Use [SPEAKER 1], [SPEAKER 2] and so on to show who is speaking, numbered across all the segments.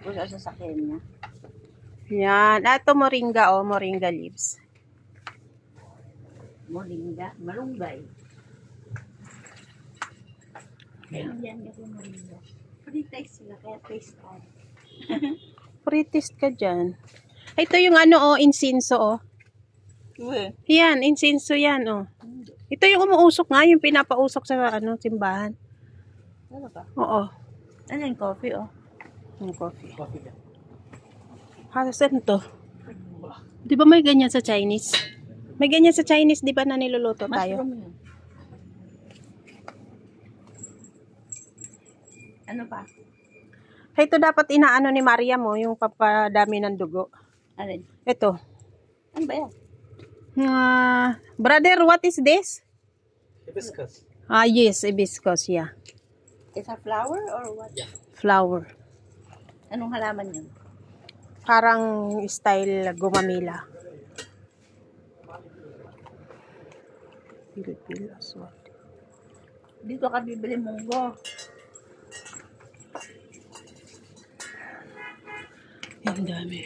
[SPEAKER 1] ko sa sasakyan niya.
[SPEAKER 2] Yan. Ito moringa, oh. Moringa leaves.
[SPEAKER 1] Moringa. Malunggay. Yan kasi moringa. Pre-taste sila, kaya taste out.
[SPEAKER 2] Pre-taste ka dyan. Ito yung ano, oh. Insinso, oh.
[SPEAKER 1] Uwe.
[SPEAKER 2] Yan. Insinso yan, oh. Ito yung umuusok nga. Yung pinapausok sa, ano, simbahan.
[SPEAKER 1] Ano ba?
[SPEAKER 2] Oo.
[SPEAKER 1] Ano yung coffee, oh?
[SPEAKER 2] Yung coffee. Saan to? Di ba may ganyan sa Chinese? May ganyan sa Chinese, di ba, na niluluto tayo?
[SPEAKER 1] Mushroom yun. Ano pa?
[SPEAKER 2] Ito dapat inaano ni Maria mo, yung papadami ng dugo.
[SPEAKER 1] Alin?
[SPEAKER 2] Ito.
[SPEAKER 1] Ano ba yan?
[SPEAKER 2] Brother, what is this?
[SPEAKER 3] Hibiscus.
[SPEAKER 2] Yes, hibiscus, yeah.
[SPEAKER 1] Is a flower or what?
[SPEAKER 3] Yeah.
[SPEAKER 2] Flower.
[SPEAKER 1] Anong halaman yun?
[SPEAKER 2] Parang style gumamila. Pilipil aswad.
[SPEAKER 1] Dito ka bibili munggo.
[SPEAKER 2] Ang dami.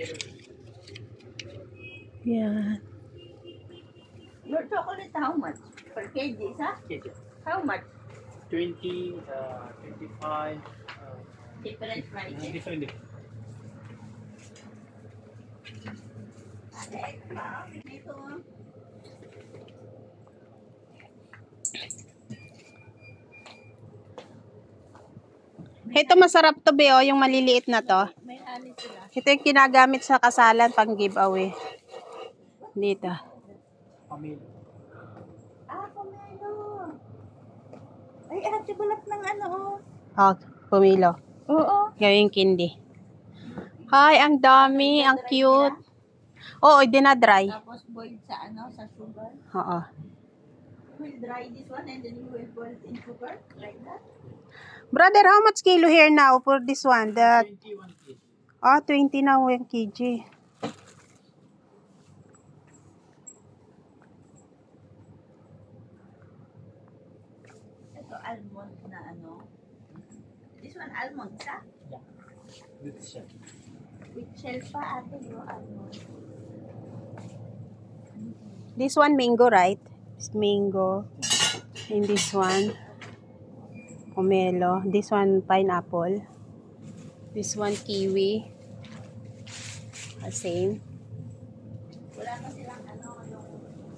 [SPEAKER 2] Yan.
[SPEAKER 1] Your chocolate, how much? Per kg, ha?
[SPEAKER 3] Kg.
[SPEAKER 1] How much?
[SPEAKER 3] 20, 25,
[SPEAKER 1] Different prices.
[SPEAKER 3] different.
[SPEAKER 1] Ito.
[SPEAKER 2] Ito masarap to, Beo, yung maliliit na to.
[SPEAKER 1] May ani sila.
[SPEAKER 2] Ito yung kinagamit sa kasalan pang giveaway. Dito.
[SPEAKER 3] Pamilya.
[SPEAKER 1] Pomelo. Ay, ate, bulat ng ano, oh.
[SPEAKER 2] Oh, pumilo.
[SPEAKER 1] Oo.
[SPEAKER 2] Gawing candy. Hi, ang dami, ang cute. Oo, dinadry.
[SPEAKER 1] Tapos boiled sa ano, sa sugar.
[SPEAKER 2] Oo.
[SPEAKER 1] We'll dry this one and then you will boil it in sugar. Like that.
[SPEAKER 2] Brother, how much kilo here now for this one? The
[SPEAKER 3] 21 kg.
[SPEAKER 2] 20 now yung kg.
[SPEAKER 1] Ito almond na ano. This one almond sa?
[SPEAKER 3] Yeah. With shell.
[SPEAKER 1] With shell pa ate yung almond.
[SPEAKER 2] This one mango, right? It's mango. And this one pomelo. This one pineapple. This one kiwi. Same.
[SPEAKER 1] Wala pa silang ano,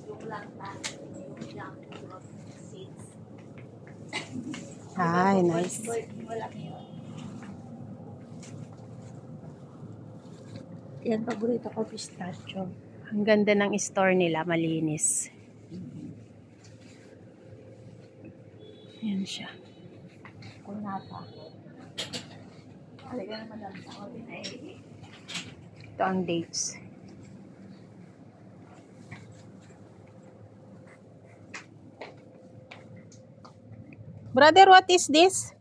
[SPEAKER 1] yung langtan, yung jackfruit seeds.
[SPEAKER 2] Ay, nice.
[SPEAKER 1] Wala yun. Yan, paborito ko, pistachio.
[SPEAKER 2] Ang ganda ng store nila, malinis. Yan siya.
[SPEAKER 1] Kung napa. Talaga naman lang ako din ay.
[SPEAKER 2] Ito ang dates. Brother, what is this?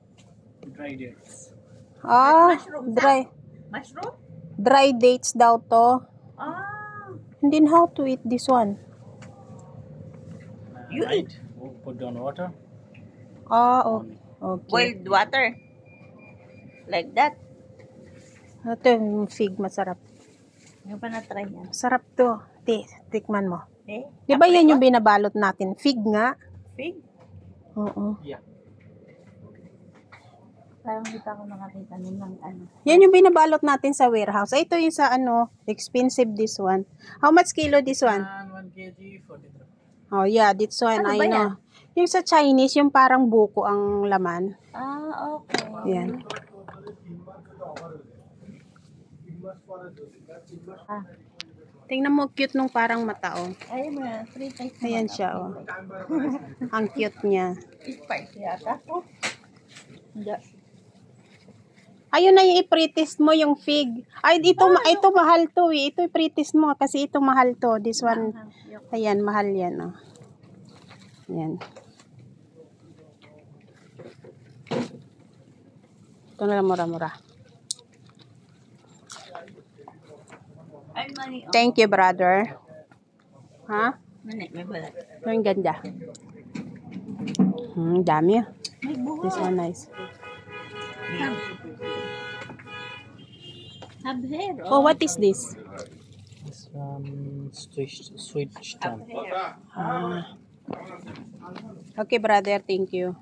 [SPEAKER 3] Dry dates.
[SPEAKER 1] Mushroom,
[SPEAKER 2] dry.
[SPEAKER 1] Mushroom?
[SPEAKER 2] Dry dates daw to.
[SPEAKER 1] Ah.
[SPEAKER 2] And then how to eat this one?
[SPEAKER 1] You
[SPEAKER 3] Right. Put down water.
[SPEAKER 2] Okay. Okay.
[SPEAKER 1] Boiled water. Like that.
[SPEAKER 2] Ito yung fig, masarap.
[SPEAKER 1] Yung pa na-try yan.
[SPEAKER 2] Sarap to. Tikman mo.
[SPEAKER 1] Eh?
[SPEAKER 2] Di ba yan yung binabalot natin? Fig nga.
[SPEAKER 1] Fig?
[SPEAKER 2] Oo.
[SPEAKER 3] Yeah.
[SPEAKER 1] Parang hindi pa ako nakakita nun ng ano.
[SPEAKER 2] Yan yung binabalot natin sa warehouse. Ito yung sa ano, expensive this one. How much kilo this one?
[SPEAKER 3] And 1 kg, 43.
[SPEAKER 2] Oh yeah, this one,
[SPEAKER 1] Ano
[SPEAKER 2] I
[SPEAKER 1] ba
[SPEAKER 2] know. Yung sa Chinese, yung parang buko ang laman.
[SPEAKER 1] Ah, okay.
[SPEAKER 2] Yan.
[SPEAKER 1] Ah.
[SPEAKER 2] Tingnan mo, cute nung parang mata, oh.
[SPEAKER 1] Ay, mga 3 types.
[SPEAKER 2] Ayan siya, oh. Ang cute niya.
[SPEAKER 1] Spicy yata. Oh. Hindi.
[SPEAKER 2] Ayun na yung i-pretest mo yung fig. Ay, ito mahal to eh. Ito i-pretest mo kasi ito mahal to. This one, ayan, mahal yan, oh. Ayan. Ito na lang mura-mura.
[SPEAKER 1] Ay, mani. Oh.
[SPEAKER 2] Thank you, brother. Ha?
[SPEAKER 1] Mani, may balat.
[SPEAKER 2] Ang ganda. Dami ah.
[SPEAKER 1] May buho.
[SPEAKER 2] This one nice.
[SPEAKER 1] Have hair.
[SPEAKER 2] Oh, what is this?
[SPEAKER 3] This one sweet
[SPEAKER 1] Have
[SPEAKER 3] stone.
[SPEAKER 1] hair.
[SPEAKER 2] Ah. Okay, brother. Thank you.